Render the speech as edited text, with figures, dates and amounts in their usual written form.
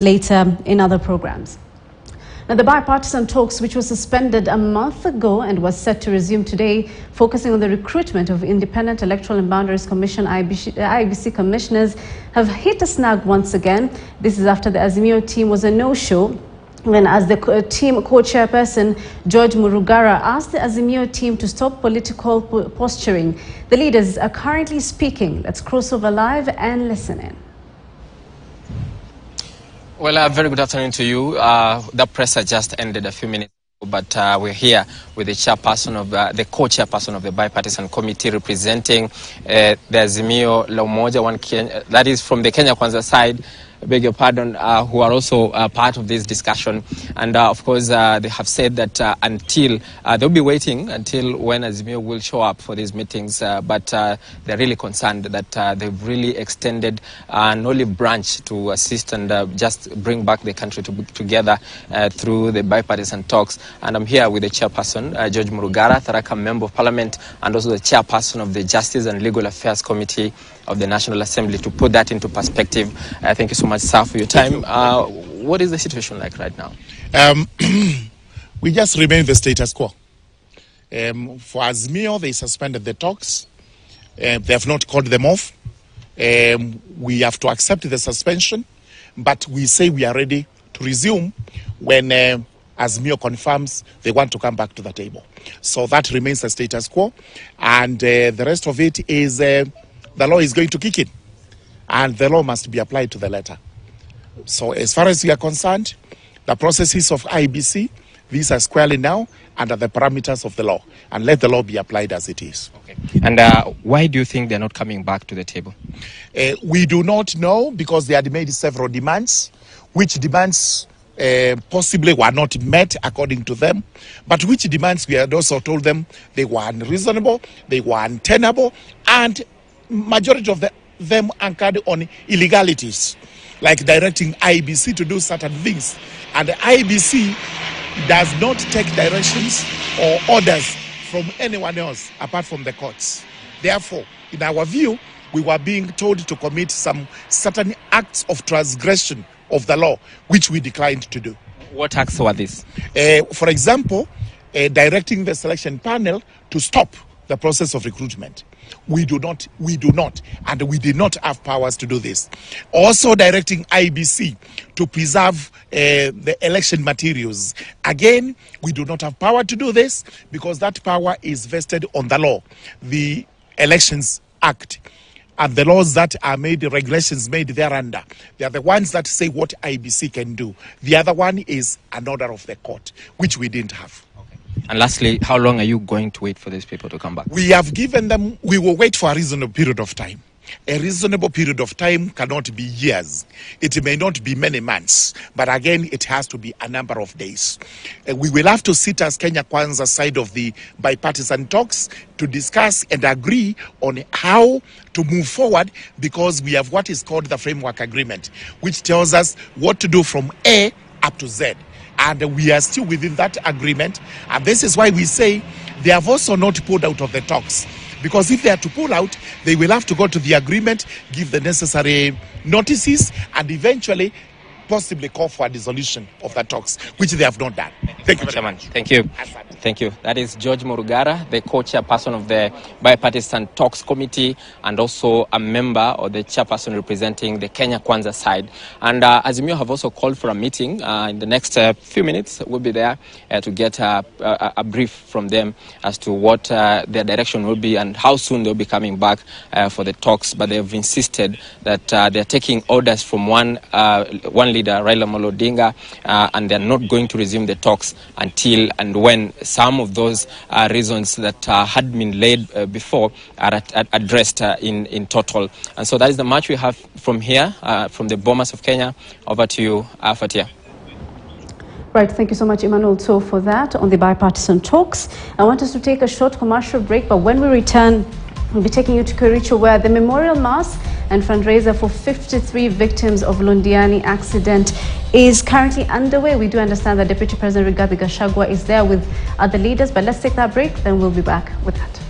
later in other programs. Now, the bipartisan talks, which was suspended a month ago and was set to resume today, focusing on the recruitment of Independent Electoral and Boundaries Commission IBC commissioners, have hit a snag once again. This is after the Azimio team was a no-show, when as the team co-chairperson George Murugara asked the Azimio team to stop political posturing. The leaders are currently speaking. Let's cross over live and listen in. Well, very good afternoon to you. The presser just ended a few minutes ago, but we're here with the chairperson of the co-chairperson of the bipartisan committee representing the Azimio La Umoja, that is from the Kenya Kwanza side. I beg your pardon, who are also part of this discussion. And of course, they have said that until, they'll be waiting until when Azimio will show up for these meetings. But they're really concerned that they've really extended an olive branch to assist and just bring back the country together through the bipartisan talks. And I'm here with the chairperson, George Murugara, Tharaka Member of Parliament, and also the chairperson of the Justice and Legal Affairs Committee of the National Assembly, to put that into perspective. Thank you so much, sir, for your time. What is the situation like right now? We just remain the status quo. For Azimio, they suspended the talks. They have not called them off. We have to accept the suspension, but we say we are ready to resume when Azimio confirms they want to come back to the table. So that remains the status quo, and the rest of it is the law is going to kick in, and the law must be applied to the letter. So as far as we are concerned, the processes of IBC, these are squarely now under the parameters of the law, and let the law be applied as it is. Okay. And why do you think they're not coming back to the table? We do not know, because they had made several demands, which demands possibly were not met according to them, but which demands we had also told them they were unreasonable, they were untenable, and majority of them anchored on illegalities, like directing IBC to do certain things. And the IBC does not take directions or orders from anyone else apart from the courts. Therefore, in our view, we were being told to commit some certain acts of transgression of the law, which we declined to do. What acts were these? For example, directing the selection panel to stop the process of recruitment. We do not, and we did not have powers to do this. Also directing IBC to preserve the election materials. Again, we do not have power to do this, because that power is vested on the law, the Elections Act. And the laws that are made, the regulations made thereunder, they are the ones that say what IBC can do. The other one is an order of the court, which we didn't have. And lastly, how long are you going to wait for these people to come back? We have given them, we will wait for a reasonable period of time. A reasonable period of time cannot be years. It may not be many months, but again, it has to be a number of days. We will have to sit as Kenya Kwanza side of the bipartisan talks to discuss and agree on how to move forward, because we have what is called the framework agreement, which tells us what to do from A up to Z. And we are still within that agreement. And this is why we say they have also not pulled out of the talks. Because if they are to pull out, they will have to go to the agreement, give the necessary notices, and eventually possibly call for a dissolution of the talks, which they have not done. Thank you, Chairman. Thank you. Thank you. That is George Murugara, the co-chairperson of the Bipartisan Talks Committee, and also a member or the chairperson representing the Kenya Kwanza side. And Azimio have also called for a meeting in the next few minutes. We'll be there to get a brief from them as to what their direction will be and how soon they'll be coming back for the talks. But they've insisted that they're taking orders from one leader, Raila Amolo Odinga, and they're not going to resume the talks until and when some of those reasons that had been laid before are addressed in total. And so that is the much we have from here, from the Bomas of Kenya. Over to you, Fatia. Right, thank you so much, Emmanuel, too, for that on the bipartisan talks. I want us to take a short commercial break, but when we return, we'll be taking you to Kericho, where the memorial mass and fundraiser for 53 victims of Londiani accident is currently underway. We do understand that Deputy President Rigathi Gachagua is there with other leaders, but let's take that break, then we'll be back with that.